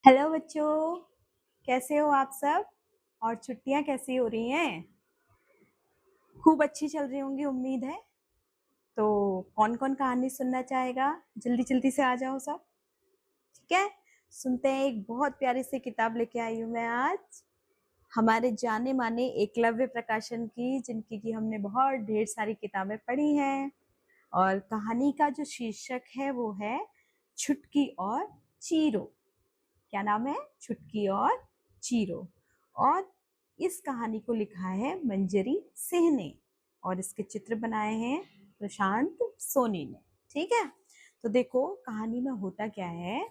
Hello बच्चों, कैसे हो आप सब? और छुट्टियां कैसी हो रही हैं? खूब अच्छी चल रही होंगी उम्मीद है। तो कौन कौन कहानी सुनना चाहेगा? जल्दी जल्दी से आ जाओ सब। ठीक है, सुनते हैं। एक बहुत प्यारी सी किताब लेके आई हूँ मैं आज, हमारे जाने माने एकलव्य प्रकाशन की, जिनकी की हमने बहुत ढेर सारी किताबें पढ़ी हैं। और कहानी का जो शीर्षक है वो है छुटकी और चीरो। क्या नाम है? छुटकी और चीरो। और इस कहानी को लिखा है मंजरी सिंह ने, और इसके चित्र बनाए हैं प्रशांत सोनी ने। ठीक है, तो देखो कहानी में होता क्या है।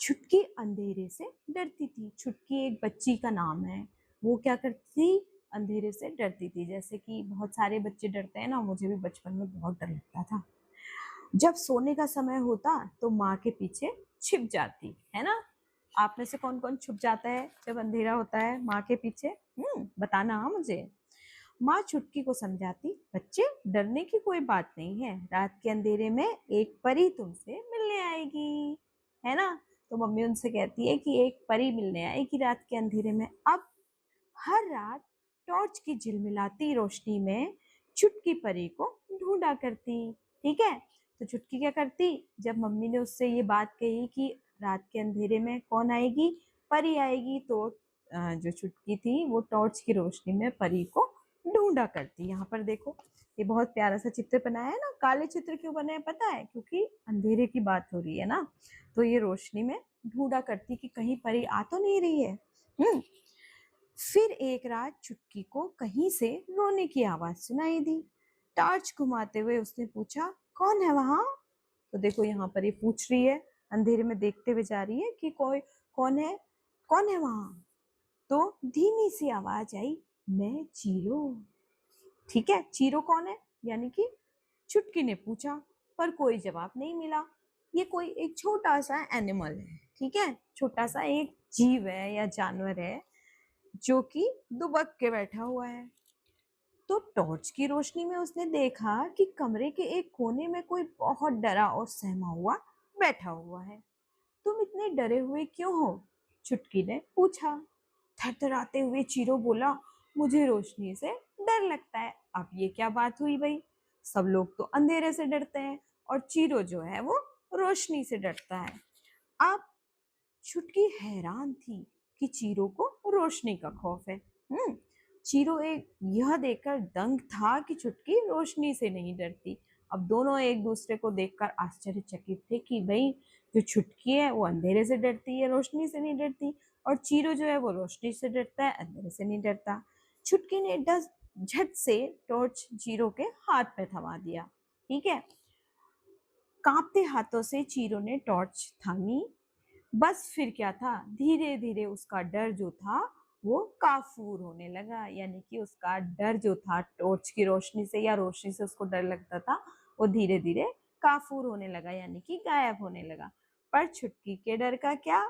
छुटकी अंधेरे से डरती थी। छुटकी एक बच्ची का नाम है। वो क्या करती थी? अंधेरे से डरती थी। जैसे कि बहुत सारे बच्चे डरते हैं ना, मुझे भी बचपन में बहुत डर लगता था। जब सोने का समय होता तो माँ के पीछे छिप जाती है ना। आप में से कौन कौन छुप जाता है जब अंधेरा होता है माँ के पीछे? बताना हाँ मुझे। माँ छुटकी को समझाती, बच्चे डरने की कोई बात नहीं है, रात के अंधेरे में एक परी तुमसे मिलने आएगी, है ना। तो मम्मी उनसे कहती है कि एक परी मिलने आएगी रात के अंधेरे में। अब हर रात टॉर्च की झिलमिलाती रोशनी में छुटकी परी को ढूंढा करती। ठीक है, तो छुटकी क्या करती? जब मम्मी ने उससे ये बात कही कि रात के अंधेरे में कौन आएगी? परी आएगी, तो जो छुटकी थी वो टॉर्च की रोशनी में परी को ढूंढा करती। यहाँ पर देखो, ये बहुत प्यारा सा चित्र बनाया है ना। काले चित्र क्यों बने हैं पता है? क्योंकि अंधेरे की बात हो रही है ना, तो ये रोशनी में ढूंढा करती कि कहीं परी आ तो नहीं रही है। फिर एक रात छुटकी को कहीं से रोने की आवाज सुनाई दी। टॉर्च घुमाते हुए उसने पूछा, कौन है वहां? तो देखो यहाँ पर ये पूछ रही है, अंधेरे में देखते हुए जा रही है कि कोई कौन है, कौन है वहां। तो धीमी सी आवाज आई, मैं चीरो। ठीक है, चीरो कौन है? यानी कि छुटकी ने पूछा, पर कोई जवाब नहीं मिला। ये कोई एक छोटा सा एनिमल है। ठीक है, छोटा सा एक जीव है या जानवर है जो कि दुबक के बैठा हुआ है। तो टॉर्च की रोशनी में उसने देखा कि कमरे के एक कोने में कोई बहुत डरा और सहमा हुआ बैठा हुआ है। तुम इतने डरे हुए क्यों हो? छुटकी ने पूछा। थरथराते हुए चीरो बोला, मुझे रोशनी से डर लगता है। अब ये क्या बात हुई भाई? सब लोग तो अंधेरे से डरते हैं और चीरो जो है वो रोशनी से डरता है। अब छुटकी हैरान थी कि चीरो को रोशनी का खौफ है। चीरो एक यह देखकर दंग था कि छुटकी रोशनी से नहीं डरती। अब दोनों एक दूसरे को देखकर आश्चर्यचकित थे कि भाई जो छुटकी है वो अंधेरे से डरती है, रोशनी से नहीं डरती, और चीरो जो है वो रोशनी से डरता है, अंधेरे से नहीं डरता। छुटकी ने डस झट से टॉर्च चीरो के हाथ में थमा दिया। ठीक है, कांपते हाथों से चीरो ने टॉर्च थामी। बस फिर क्या था, धीरे धीरे उसका डर जो था वो काफूर होने लगा। यानी कि उसका डर जो था टॉर्च की रोशनी से या रोशनी से उसको डर लगता था, वो धीरे धीरे काफूर होने लगा, यानी कि गायब होने लगा। पर छुटकी के डर का क्या?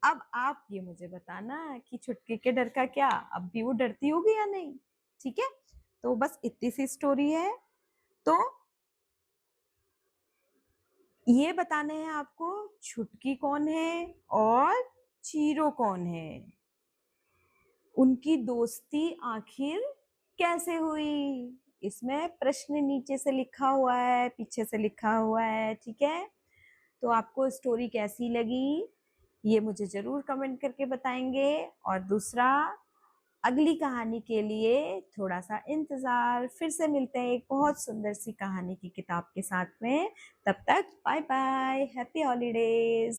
अब आप ये मुझे बताना कि छुटकी के डर का क्या, अब भी वो डरती होगी या नहीं। ठीक है, तो बस इतनी सी स्टोरी है। तो ये बताने हैं आपको छुटकी कौन है और चीरो कौन है, उनकी दोस्ती आखिर कैसे हुई। इसमें प्रश्न नीचे से लिखा हुआ है, पीछे से लिखा हुआ है। ठीक है, तो आपको स्टोरी कैसी लगी ये मुझे जरूर कमेंट करके बताएंगे। और दूसरा, अगली कहानी के लिए थोड़ा सा इंतजार। फिर से मिलते हैं एक बहुत सुंदर सी कहानी की किताब के साथ में। तब तक बाय बाय, हैप्पी हॉलीडेज।